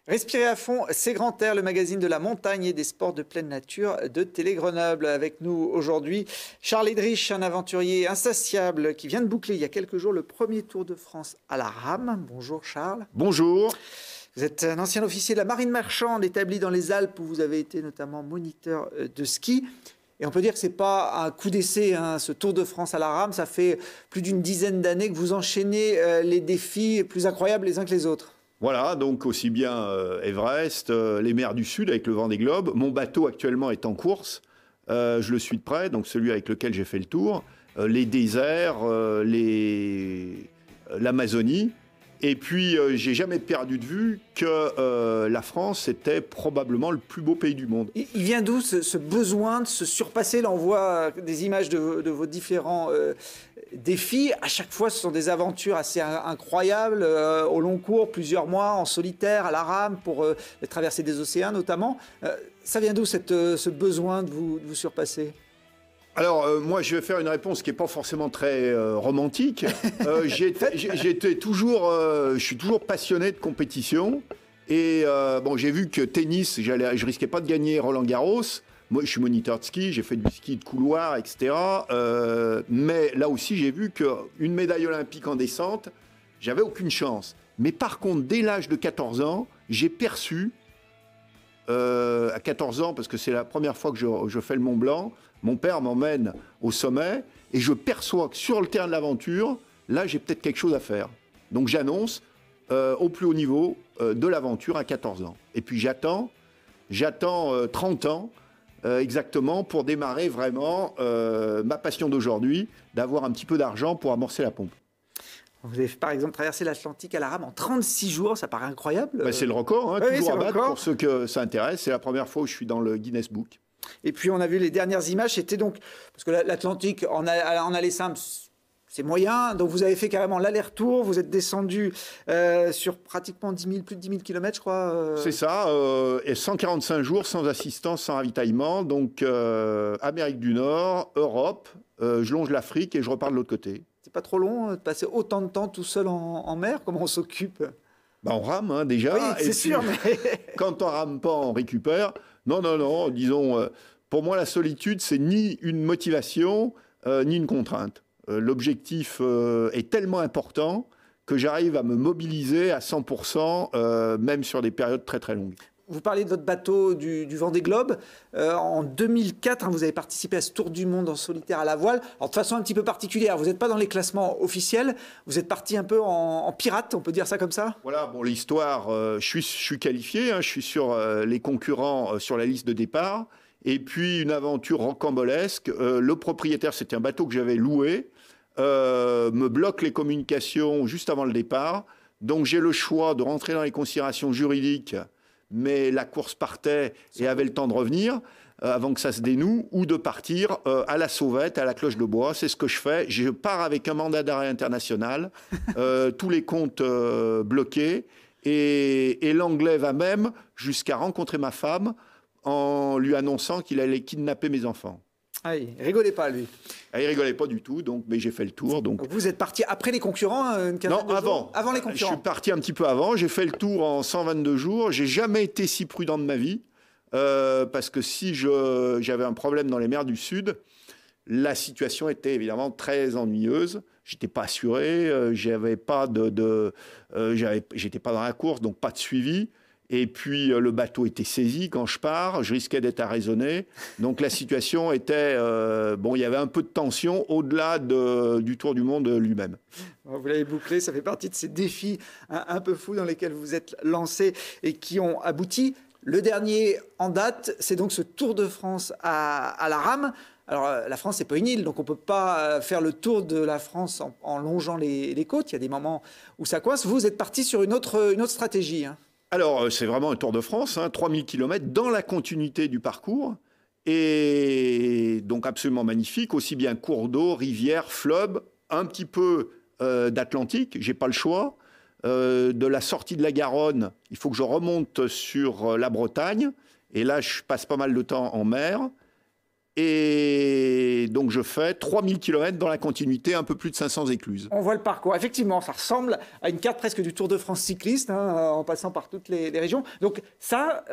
Respirez à fond, c'est Grand Air, le magazine de la montagne et des sports de pleine nature de Télé Grenoble. Avec nous aujourd'hui, Charles Edrich, un aventurier insatiable qui vient de boucler il y a quelques jours le premier Tour de France à la rame. Bonjour Charles. Bonjour. Vous êtes un ancien officier de la marine marchande établi dans les Alpes où vous avez été notamment moniteur de ski. Et on peut dire que ce n'est pas un coup d'essai, ce Tour de France à la rame. Ça fait plus d'une dizaine d'années que vous enchaînez les défis plus incroyables les uns que les autres. Voilà, donc aussi bien Everest, les mers du Sud avec le Vendée Globe. Mon bateau actuellement est en course. Je le suis de près, donc celui avec lequel j'ai fait le tour. Les déserts, l'Amazonie. Et puis, j'ai jamais perdu de vue que la France était probablement le plus beau pays du monde. Il vient d'où ce besoin de se surpasser? Là, on voit des images de vos différents défis. À chaque fois, ce sont des aventures assez incroyables, au long cours, plusieurs mois, en solitaire, à la rame, pour traverser des océans notamment. Ça vient d'où ce besoin de vous surpasser? Alors, moi, je vais faire une réponse qui n'est pas forcément très romantique. Je suis toujours passionné de compétition. Et bon, j'ai vu que tennis, je risquais pas de gagner Roland-Garros. Moi, je suis moniteur de ski, j'ai fait du ski de couloir, etc. Mais là aussi, j'ai vu qu'une médaille olympique en descente, j'avais aucune chance. Mais par contre, dès l'âge de 14 ans, j'ai perçu, à 14 ans, parce que c'est la première fois que je fais le Mont Blanc, mon père m'emmène au sommet et je perçois que sur le terrain de l'aventure, là, j'ai peut-être quelque chose à faire. Donc, j'annonce au plus haut niveau de l'aventure à 14 ans. Et puis, j'attends 30 ans exactement pour démarrer vraiment ma passion d'aujourd'hui, d'avoir un petit peu d'argent pour amorcer la pompe. Vous avez par exemple traversé l'Atlantique à la rame en 36 jours, ça paraît incroyable. Ben, c'est le record, toujours à battre pour ceux que ça intéresse. C'est la première fois où je suis dans le Guinness Book. Et puis on a vu les dernières images, c'était donc, parce que l'Atlantique en aller simple, c'est moyen, donc vous avez fait carrément l'aller-retour, vous êtes descendu sur pratiquement plus de 10 000 km, je crois. C'est ça, et 145 jours sans assistance, sans ravitaillement, donc Amérique du Nord, Europe, je longe l'Afrique et je repars de l'autre côté. C'est pas trop long de passer autant de temps tout seul en mer? Comment on s'occupe? Ben, on rame déjà. Oui, c'est sûr, mais... Quand on rame pas, on récupère. Non, disons, pour moi, la solitude, c'est ni une motivation, ni une contrainte. L'objectif est tellement important que j'arrive à me mobiliser à 100%, même sur des périodes très très longues. Vous parlez de votre bateau du Vendée Globe. En 2004, vous avez participé à ce Tour du Monde en solitaire à la voile. Alors, de façon un petit peu particulière, vous n'êtes pas dans les classements officiels. Vous êtes parti un peu en pirate, on peut dire ça comme ça? Voilà, bon, l'histoire, je suis qualifié, je suis sur les concurrents sur la liste de départ. Et puis, une aventure rocambolesque. Le propriétaire, c'était un bateau que j'avais loué, me bloque les communications juste avant le départ. Donc, j'ai le choix de rentrer dans les considérations juridiques, mais la course partait et avait le temps de revenir avant que ça se dénoue, ou de partir à la sauvette, à la cloche de bois. C'est ce que je fais. Je pars avec un mandat d'arrêt international, tous les comptes bloqués, et l'anglais va même jusqu'à rencontrer ma femme en lui annonçant qu'il allait kidnapper mes enfants. Ah, il rigolait pas, lui. Ah, il rigolait pas du tout, mais j'ai fait le tour. Donc vous êtes parti après les concurrents, une quinzaine de jours? Non, avant les concurrents. Je suis parti un petit peu avant. J'ai fait le tour en 122 jours. J'ai jamais été si prudent de ma vie, parce que si j'avais un problème dans les mers du Sud, la situation était évidemment très ennuyeuse. J'étais pas assuré, j'étais pas dans la course, donc pas de suivi. Et puis, le bateau était saisi quand je pars. Je risquais d'être arraisonné. Donc, la situation était... il y avait un peu de tension au-delà du Tour du Monde lui-même. Vous l'avez bouclé. Ça fait partie de ces défis un peu fous dans lesquels vous êtes lancé et qui ont abouti. Le dernier en date, c'est donc ce Tour de France à la rame. Alors, la France, c'est pas une île, donc on peut pas faire le tour de la France en longeant les côtes. Il y a des moments où ça coince. Vous êtes parti sur une autre stratégie, Alors, c'est vraiment un Tour de France, 3000 km dans la continuité du parcours. Et donc absolument magnifique, aussi bien cours d'eau, rivière, fleuve, un petit peu d'Atlantique, j'ai pas le choix. De la sortie de la Garonne, il faut que je remonte sur la Bretagne. Et là, je passe pas mal de temps en mer. Et donc, je fais 3000 km dans la continuité, un peu plus de 500 écluses. On voit le parcours. Effectivement, ça ressemble à une carte presque du Tour de France cycliste, hein, en passant par toutes les régions. Donc ça,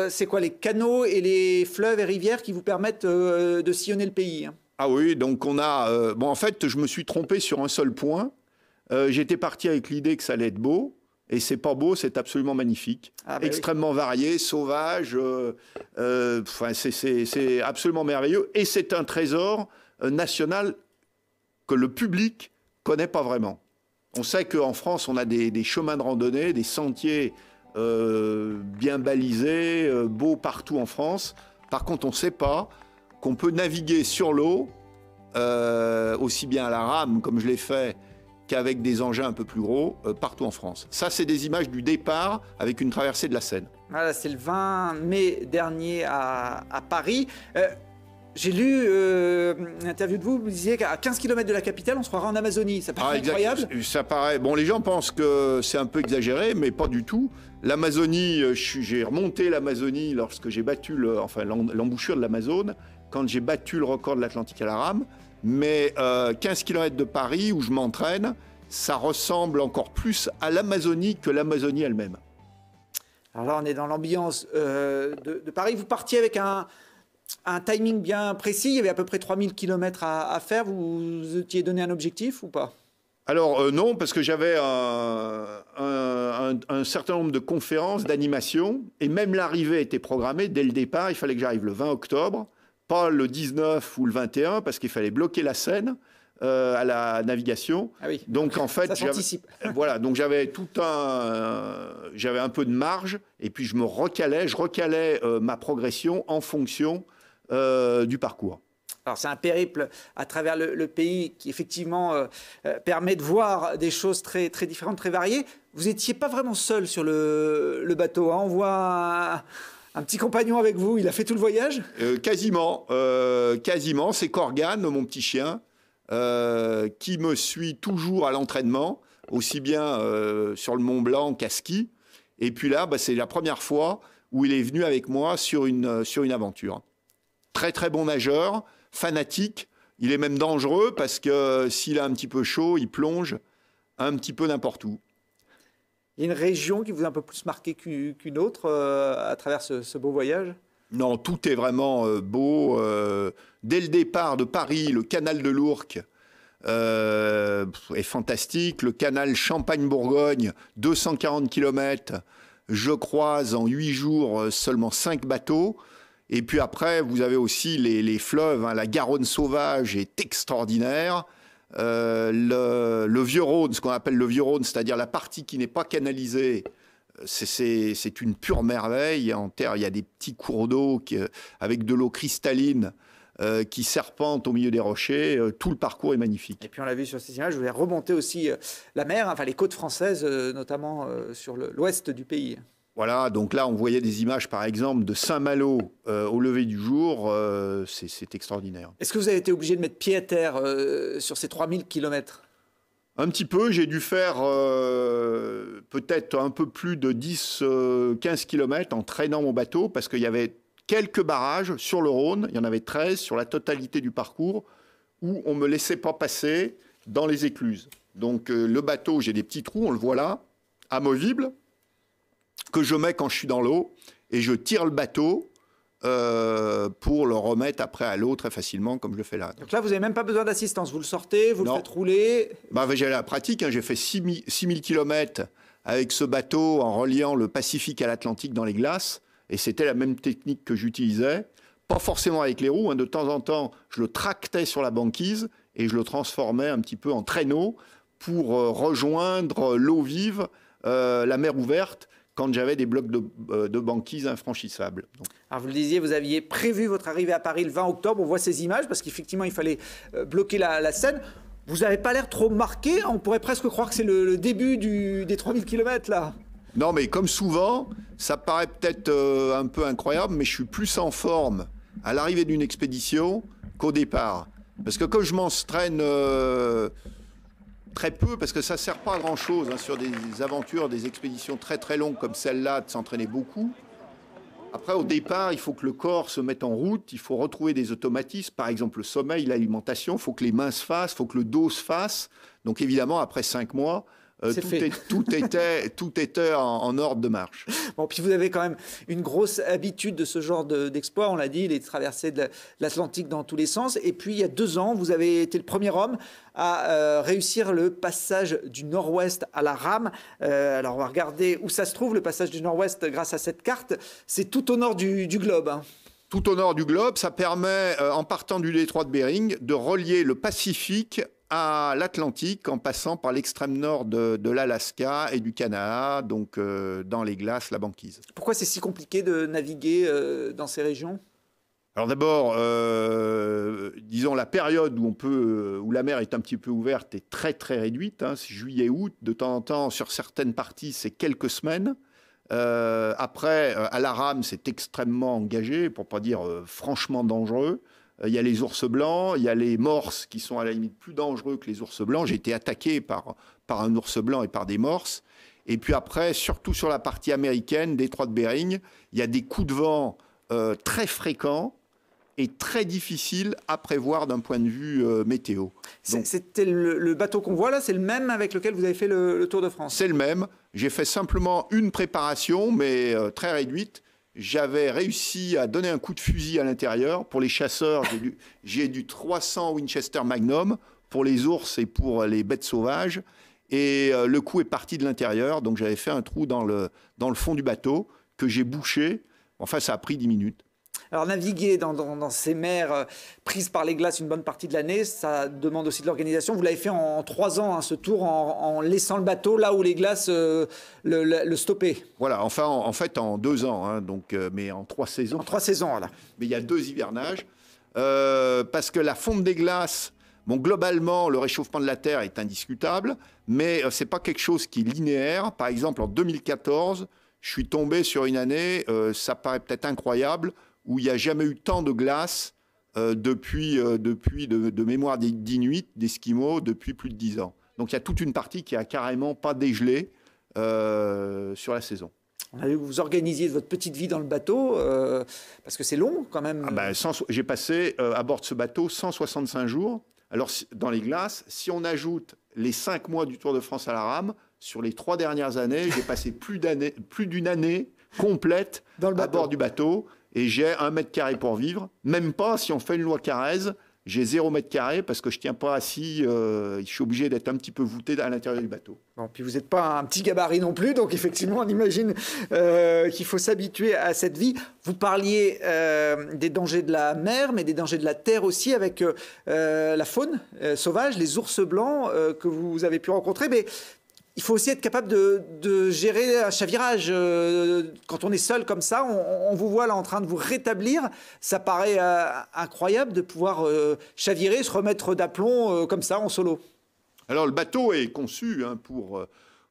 c'est quoi les canaux et les fleuves et rivières qui vous permettent de sillonner le pays, hein? Ah oui, donc on a... bon, en fait, je me suis trompé sur un seul point. J'étais parti avec l'idée que ça allait être beau. Et c'est pas beau, c'est absolument magnifique. Ah, extrêmement varié, sauvage. C'est absolument merveilleux. Et c'est un trésor national que le public connaît pas vraiment. On sait qu'en France, on a des chemins de randonnée, des sentiers bien balisés, beaux partout en France. Par contre, on ne sait pas qu'on peut naviguer sur l'eau, aussi bien à la rame, comme je l'ai fait, qu'avec des engins un peu plus gros, partout en France. Ça, c'est des images du départ avec une traversée de la Seine. Voilà, c'est le 20 mai dernier à Paris. J'ai lu une interview de vous, vous disiez qu'à 15 km de la capitale, on se croirait en Amazonie. Ça paraît incroyable. Ça paraît... Bon, les gens pensent que c'est un peu exagéré, mais pas du tout. L'Amazonie, j'ai remonté l'Amazonie lorsque j'ai battu l'embouchure de l'Amazone, quand j'ai battu le record de l'Atlantique à la rame. Mais 15 km de Paris, où je m'entraîne, ça ressemble encore plus à l'Amazonie que l'Amazonie elle-même. Alors là, on est dans l'ambiance de Paris. Vous partiez avec un timing bien précis. Il y avait à peu près 3000 km à faire. Vous étiez donné un objectif ou pas? Alors non, parce que j'avais un certain nombre de conférences, d'animations. Et même l'arrivée était programmée dès le départ. Il fallait que j'arrive le 20 octobre. Pas le 19 ou le 21, parce qu'il fallait bloquer la Seine à la navigation. Ah oui, donc en fait, ça s'anticipe. Voilà, donc j'avais j'avais un peu de marge, et puis je recalais ma progression en fonction du parcours. Alors c'est un périple à travers le pays qui effectivement permet de voir des choses très, très différentes, très variées. Vous n'étiez pas vraiment seul sur le bateau, hein. On voit un petit compagnon avec vous, il a fait tout le voyage? Quasiment. C'est Corgane, mon petit chien, qui me suit toujours à l'entraînement, aussi bien sur le Mont Blanc qu'à ski. Et puis là, c'est la première fois où il est venu avec moi sur une aventure. Très, très bon nageur, fanatique. Il est même dangereux parce que s'il a un petit peu chaud, il plonge un petit peu n'importe où. Il y a une région qui vous a un peu plus marqué qu'une autre à travers ce beau voyage? Non, tout est vraiment beau. Dès le départ de Paris, le canal de l'Ourcq est fantastique. Le canal Champagne-Bourgogne, 240 km. Je croise en 8 jours seulement 5 bateaux. Et puis après, vous avez aussi les fleuves. Hein. La Garonne sauvage est extraordinaire. Le Vieux-Rhône, ce qu'on appelle le Vieux-Rhône, c'est-à-dire la partie qui n'est pas canalisée, c'est une pure merveille. En terre, il y a des petits cours d'eau avec de l'eau cristalline qui serpentent au milieu des rochers. Tout le parcours est magnifique. Et puis on l'a vu sur ces images, je voulais remonter aussi la mer, enfin les côtes françaises, notamment sur l'ouest du pays. Voilà, donc là, on voyait des images, par exemple, de Saint-Malo au lever du jour. C'est extraordinaire. Est-ce que vous avez été obligé de mettre pied à terre sur ces 3000 km? Un petit peu. J'ai dû faire peut-être un peu plus de 10-15 km en traînant mon bateau, parce qu'il y avait quelques barrages sur le Rhône. Il y en avait 13 sur la totalité du parcours, où on ne me laissait pas passer dans les écluses. Donc le bateau, j'ai des petits trous, on le voit là, amovible, que je mets quand je suis dans l'eau, et je tire le bateau pour le remettre après à l'eau très facilement, comme je le fais là. Donc là, vous n'avez même pas besoin d'assistance, vous le sortez, vous le faites rouler. J'ai la pratique, hein. J'ai fait 6000 km avec ce bateau en reliant le Pacifique à l'Atlantique dans les glaces, et c'était la même technique que j'utilisais, pas forcément avec les roues, hein. De temps en temps, je le tractais sur la banquise, et je le transformais un petit peu en traîneau pour rejoindre l'eau vive, la mer ouverte, quand j'avais des blocs de banquise infranchissables. Donc. Alors vous le disiez, vous aviez prévu votre arrivée à Paris le 20 octobre. On voit ces images parce qu'effectivement, il fallait bloquer la Seine. Vous n'avez pas l'air trop marqué. On pourrait presque croire que c'est le début des 3000 km là. Non, mais comme souvent, ça paraît peut-être un peu incroyable, mais je suis plus en forme à l'arrivée d'une expédition qu'au départ. Parce que quand je m'entraîne très peu, parce que ça ne sert pas à grand-chose, hein, sur des aventures, des expéditions très très longues comme celle-là, de s'entraîner beaucoup. Après, au départ, il faut que le corps se mette en route, il faut retrouver des automatismes, par exemple le sommeil, l'alimentation, il faut que les mains se fassent, il faut que le dos se fasse. Donc évidemment, après 5 mois, tout était en ordre de marche. Bon, puis vous avez quand même une grosse habitude de ce genre d'exploit, on l'a dit, les traversées de l'Atlantique dans tous les sens. Et puis il y a 2 ans, vous avez été le premier homme à réussir le passage du Nord-Ouest à la rame. Alors on va regarder où ça se trouve, le passage du Nord-Ouest, grâce à cette carte. C'est tout au nord du globe. Hein. Tout au nord du globe, ça permet, en partant du détroit de Bering, de relier le Pacifique à l'Atlantique en passant par l'extrême nord de l'Alaska et du Canada, donc dans les glaces, la banquise. Pourquoi c'est si compliqué de naviguer dans ces régions ? Alors d'abord, disons la période où la mer est un petit peu ouverte est très très réduite, hein, c'est juillet-août, de temps en temps sur certaines parties c'est quelques semaines. Après, à la rame c'est extrêmement engagé, pour pas dire franchement dangereux. Il y a les ours blancs, il y a les morses qui sont à la limite plus dangereux que les ours blancs. J'ai été attaqué par un ours blanc et par des morses. Et puis après, surtout sur la partie américaine, détroit de Bering, il y a des coups de vent très fréquents et très difficiles à prévoir d'un point de vue météo. C'était le bateau qu'on voit là, c'est le même avec lequel vous avez fait le Tour de France ? C'est le même. J'ai fait simplement une préparation, mais très réduite. J'avais réussi à donner un coup de fusil à l'intérieur. Pour les chasseurs, j'ai du 300 Winchester Magnum pour les ours et pour les bêtes sauvages. Et le coup est parti de l'intérieur. Donc j'avais fait un trou dans le fond du bateau que j'ai bouché. Enfin, ça a pris 10 minutes. Alors naviguer dans ces mers prises par les glaces une bonne partie de l'année, ça demande aussi de l'organisation. Vous l'avez fait en 3 ans, hein, ce tour, en laissant le bateau là où les glaces le stoppaient. Voilà, enfin en fait en 2 ans, hein, donc, mais en 3 saisons. En 3 saisons, voilà. Mais il y a 2 hivernages. Parce que la fonte des glaces, bon, globalement, le réchauffement de la Terre est indiscutable, mais ce n'est pas quelque chose qui est linéaire. Par exemple, en 2014, je suis tombé sur une année, ça paraît peut-être incroyable, où il n'y a jamais eu tant de glace depuis de mémoire d'Inuit, d'Esquimaux, depuis plus de 10 ans. Donc il y a toute une partie qui a carrément pas dégelé sur la saison. On a vu que vous organisiez votre petite vie dans le bateau, parce que c'est long quand même. J'ai passé à bord de ce bateau 165 jours. Alors dans les glaces, si on ajoute les 5 mois du Tour de France à la rame, sur les 3 dernières années, j'ai passé plus d'une année complète à bord du bateau. Et j'ai 1 mètre carré pour vivre. Même pas si on fait une loi Carrez, j'ai 0 mètre carré parce que je ne tiens pas assis. Je suis obligé d'être un petit peu voûté à l'intérieur du bateau. Bon, puis vous n'êtes pas un petit gabarit non plus, donc effectivement, on imagine qu'il faut s'habituer à cette vie. Vous parliez des dangers de la mer, mais des dangers de la terre aussi, avec la faune sauvage, les ours blancs que vous avez pu rencontrer. Mais il faut aussi être capable de gérer un chavirage. Quand on est seul comme ça, on vous voit là en train de vous rétablir. Ça paraît incroyable de pouvoir chavirer, se remettre d'aplomb comme ça en solo. Alors le bateau est conçu hein, pour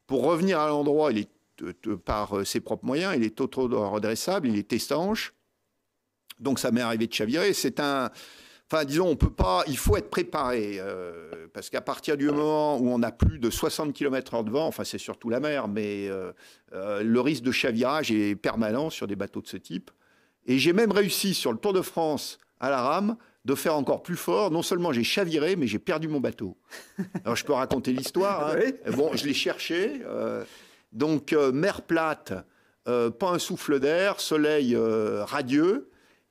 revenir à l'endroit. Il est par ses propres moyens. Il est auto-redressable, il est étanche. Donc ça m'est arrivé de chavirer. Enfin, disons, on peut pas. Il faut être préparé parce qu'à partir du moment où on a plus de 60 km/h de vent, enfin c'est surtout la mer, mais le risque de chavirage est permanent sur des bateaux de ce type. Et j'ai même réussi sur le Tour de France à la rame de faire encore plus fort. Non seulement j'ai chaviré, mais j'ai perdu mon bateau. Alors je peux raconter l'histoire. Hein. Oui. Bon, je l'ai cherché. Donc mer plate, pas un souffle d'air, soleil radieux.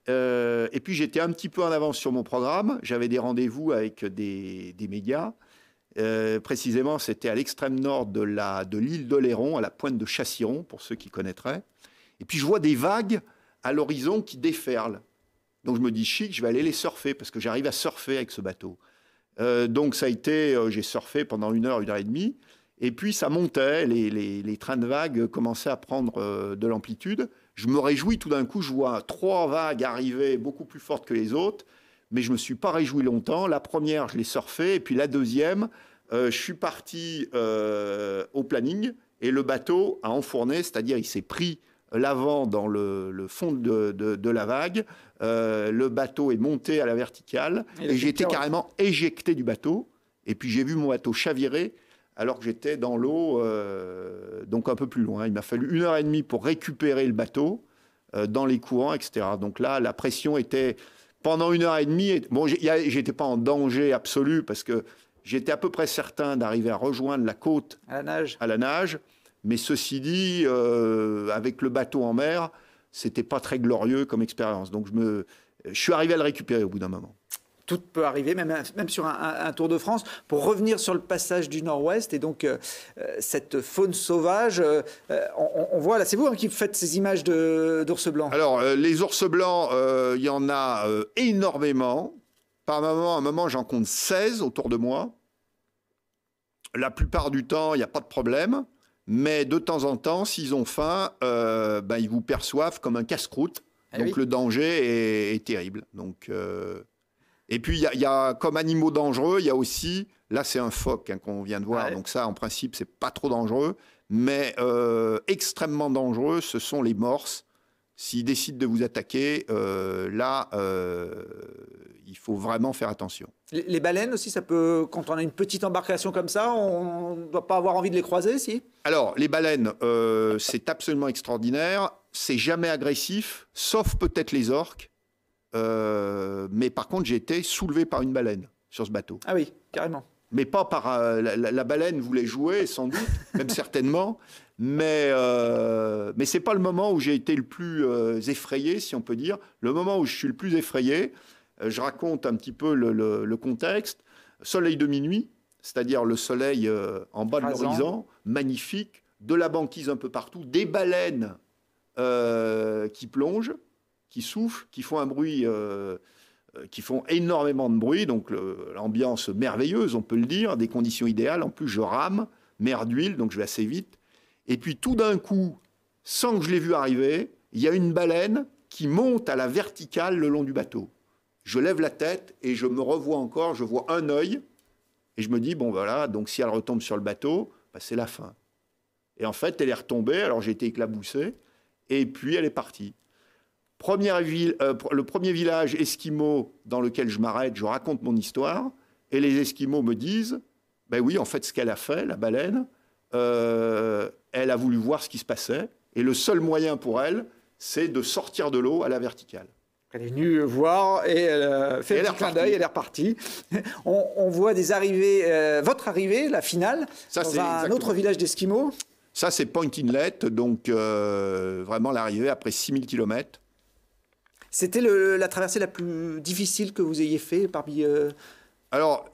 Et puis j'étais un petit peu en avance sur mon programme. J'avais des rendez-vous avec des médias. Précisément, c'était à l'extrême nord de l'île d'Oléron, à la pointe de Chassiron, pour ceux qui connaîtraient. Et puis je vois des vagues à l'horizon qui déferlent. Donc je me dis, chic, je vais aller les surfer, parce que j'arrive à surfer avec ce bateau. Donc ça a été, j'ai surfé pendant 1 heure, 1 heure et demie. Et puis ça montait, les trains de vagues commençaient à prendre de l'amplitude. Je me réjouis, tout d'un coup, je vois 3 vagues arriver beaucoup plus fortes que les autres, mais je ne me suis pas réjoui longtemps. La première, je l'ai surfée, et puis la deuxième, je suis parti au planning, et le bateau a enfourné, c'est-à-dire il s'est pris l'avant dans le fond de la vague, le bateau est monté à la verticale, et j'ai été carrément éjecté du bateau, et puis j'ai vu mon bateau chavirer, alors que j'étais dans l'eau, donc un peu plus loin. Il m'a fallu 1 heure et demie pour récupérer le bateau. dans les courants, etc. Donc là, la pression était pendant 1h30. Bon, j'étais pas en danger absolu parce que j'étais à peu près certain d'arriver à rejoindre la côte À la nage. Mais ceci dit, avec le bateau en mer, c'était pas très glorieux comme expérience. Donc je suis arrivé à le récupérer au bout d'un moment. Tout peut arriver, même sur un Tour de France. Pour revenir sur le passage du Nord-Ouest et donc cette faune sauvage, on voit là, c'est vous qui faites ces images d'ours blancs. Alors, les ours blancs, il y en a énormément. Par un moment, j'en compte 16 autour de moi. La plupart du temps, il n'y a pas de problème. Mais de temps en temps, s'ils ont faim, ils vous perçoivent comme un casse-croûte. Donc, oui. Le danger est terrible. Donc... Et puis, il y a comme animaux dangereux, il y a aussi, là c'est un phoque qu'on vient de voir, donc ça en principe c'est pas trop dangereux, mais extrêmement dangereux, ce sont les morses. S'ils décident de vous attaquer, il faut vraiment faire attention. Les baleines aussi, ça peut, quand on a une petite embarcation comme ça, on ne doit pas avoir envie de les croiser, si? Alors, les baleines, c'est absolument extraordinaire, c'est jamais agressif, sauf peut-être les orques. Mais par contre, j'ai été soulevé par une baleine sur ce bateau. Ah oui, carrément. Mais pas par... la baleine voulait jouer, sans doute, même certainement. Mais ce n'est pas le moment où j'ai été le plus effrayé, si on peut dire. Le moment où je suis le plus effrayé, je raconte un petit peu le contexte. Soleil de minuit, c'est-à-dire le soleil en bas de l'horizon, magnifique, de la banquise un peu partout, des baleines qui plongent, qui soufflent, qui font un bruit, qui font énormément de bruit, donc l'ambiance merveilleuse, on peut le dire, des conditions idéales. En plus, je rame, mer d'huile, donc je vais assez vite. Et puis tout d'un coup, sans que je l'ai vu arriver, il y a une baleine qui monte à la verticale le long du bateau. Je lève la tête et je me revois encore, je vois un œil, et je me dis, bon voilà, donc si elle retombe sur le bateau, c'est la fin. Et en fait, elle est retombée, alors j'ai été éclaboussé, et puis elle est partie. Le premier village esquimau dans lequel je m'arrête, je raconte mon histoire, et les Esquimaux me disent, ben oui, en fait, ce qu'elle a fait, la baleine, elle a voulu voir ce qui se passait, et le seul moyen pour elle, c'est de sortir de l'eau à la verticale. Elle est venue voir et elle fait un clin d'œil, elle est repartie. On voit des arrivées, votre arrivée, la finale, ça, dans un autre village d'Esquimaux. Ça, c'est Point Inlet, donc vraiment l'arrivée après 6000 km. C'était la traversée la plus difficile que vous ayez fait parmi... Alors,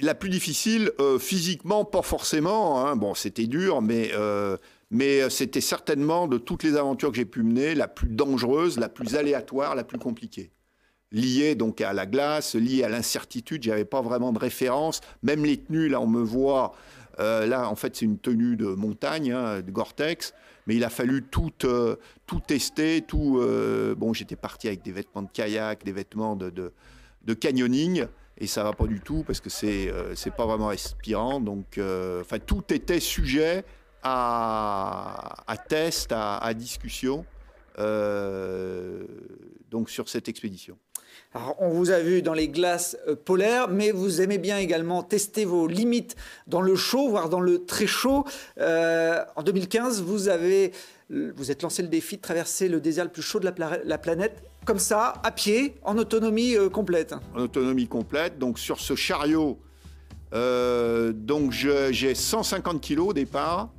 la plus difficile, physiquement, pas forcément. Hein. Bon, c'était dur, mais c'était certainement, de toutes les aventures que j'ai pu mener, la plus dangereuse, la plus aléatoire, la plus compliquée. Liée donc à la glace, liée à l'incertitude, j'avais pas vraiment de référence. Même les tenues, là, on me voit... là, en fait, c'est une tenue de montagne, hein, de Gore-Tex. Mais il a fallu tout tester, bon, j'étais parti avec des vêtements de kayak, des vêtements de canyoning, et ça va pas du tout parce que c'est pas vraiment respirant. Donc, tout était sujet à test, à discussion, donc sur cette expédition. Alors, on vous a vu dans les glaces polaires, mais vous aimez bien également tester vos limites dans le chaud, voire dans le très chaud. En 2015, vous êtes lancé le défi de traverser le désert le plus chaud de la planète, comme ça, à pied, en autonomie complète. En autonomie complète, donc sur ce chariot, donc j'ai 150 kilos au départ,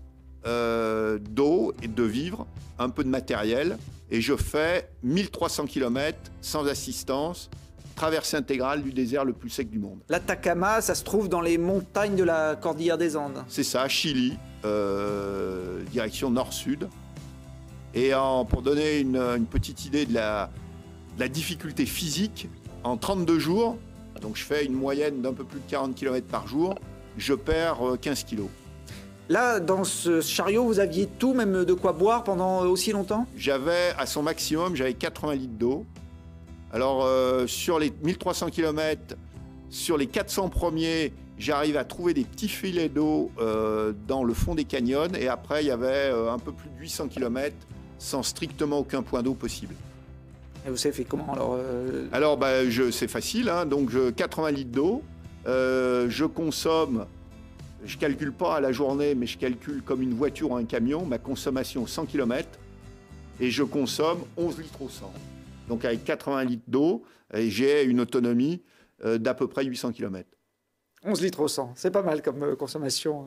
d'eau et de vivres, un peu de matériel. Et je fais 1300 km sans assistance, traversée intégrale du désert le plus sec du monde. L'Atacama, ça se trouve dans les montagnes de la Cordillère des Andes. C'est ça, Chili, direction nord-sud. Et pour donner une petite idée de la difficulté physique, en 32 jours, donc je fais une moyenne d'un peu plus de 40 km par jour, je perds 15 kilos. Là, dans ce chariot, vous aviez tout, même de quoi boire pendant aussi longtemps? J'avais, à son maximum, j'avais 80 litres d'eau. Alors, sur les 1300 km, sur les 400 premiers, j'arrive à trouver des petits filets d'eau dans le fond des canyons. Et après, il y avait un peu plus de 800 km sans strictement aucun point d'eau possible. Et vous savez fait comment alors Alors, c'est facile, hein, donc 80 litres d'eau. Je consomme... Je ne calcule pas à la journée, mais je calcule comme une voiture ou un camion, ma consommation 100 km. et je consomme 11 litres au 100. Donc avec 80 litres d'eau, j'ai une autonomie d'à peu près 800 km. 11 litres au 100, c'est pas mal comme consommation.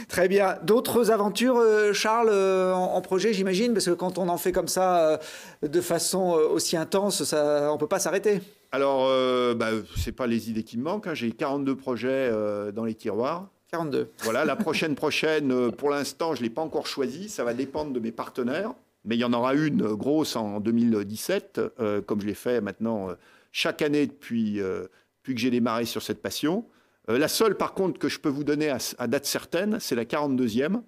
Très bien. D'autres aventures, Charles, en projet, j'imagine, parce que quand on en fait comme ça, de façon aussi intense, on ne peut pas s'arrêter. Alors, c'est pas les idées qui me manquent, hein. J'ai 42 projets dans les tiroirs. 42. Voilà, la prochaine, pour l'instant, je ne l'ai pas encore choisie. Ça va dépendre de mes partenaires. Mais il y en aura une grosse en 2017, comme je l'ai fait maintenant chaque année depuis que j'ai démarré sur cette passion. La seule, par contre, que je peux vous donner à date certaine, c'est la 42e.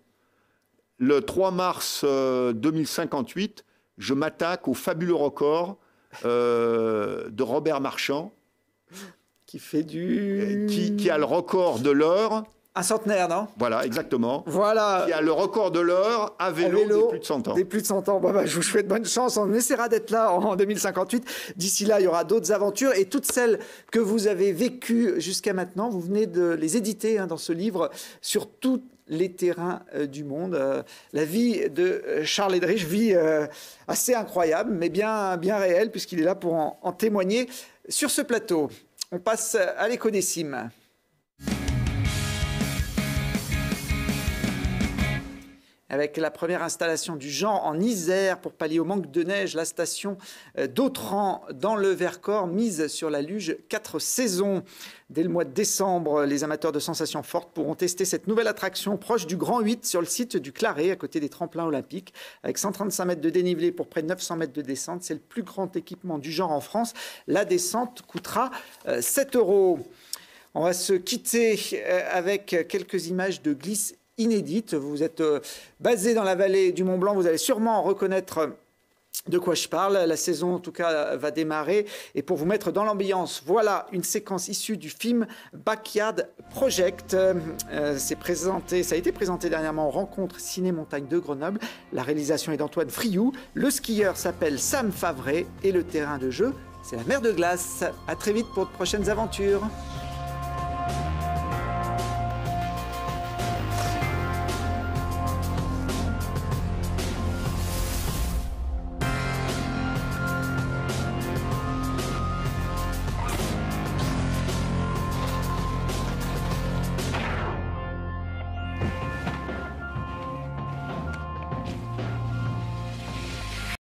Le 3 mars 2058, je m'attaque au fabuleux record de Robert Marchand. Qui fait du... Qui a le record de l'heure. Un centenaire, non? Voilà, exactement. Voilà. Qui a le record de l'heure à vélo des plus de 100 ans. Des plus de 100 ans. Je vous souhaite bonne chance. On essaiera d'être là en 2058. D'ici là, il y aura d'autres aventures. Et toutes celles que vous avez vécues jusqu'à maintenant, vous venez de les éditer dans ce livre sur tous les terrains du monde. La vie de Charles Eldridge, vie assez incroyable, mais bien réelle, puisqu'il est là pour en témoigner sur ce plateau. On passe à l'écodécime. Avec la première installation du genre en Isère pour pallier au manque de neige, la station d'Autran dans le Vercors mise sur la luge 4 saisons. Dès le mois de décembre, les amateurs de sensations fortes pourront tester cette nouvelle attraction proche du Grand 8 sur le site du Claret, à côté des tremplins olympiques. Avec 135 mètres de dénivelé pour près de 900 mètres de descente, c'est le plus grand équipement du genre en France. La descente coûtera 7 €. On va se quitter avec quelques images de glisse inédite. Vous êtes basé dans la vallée du Mont Blanc, vous allez sûrement reconnaître de quoi je parle. La saison, en tout cas, va démarrer. Et pour vous mettre dans l'ambiance, voilà une séquence issue du film Backyard Project. Ça a été présenté dernièrement en rencontre Ciné-Montagne de Grenoble. La réalisation est d'Antoine Friou. Le skieur s'appelle Sam Favret et le terrain de jeu, c'est la mer de glace. À très vite pour de prochaines aventures.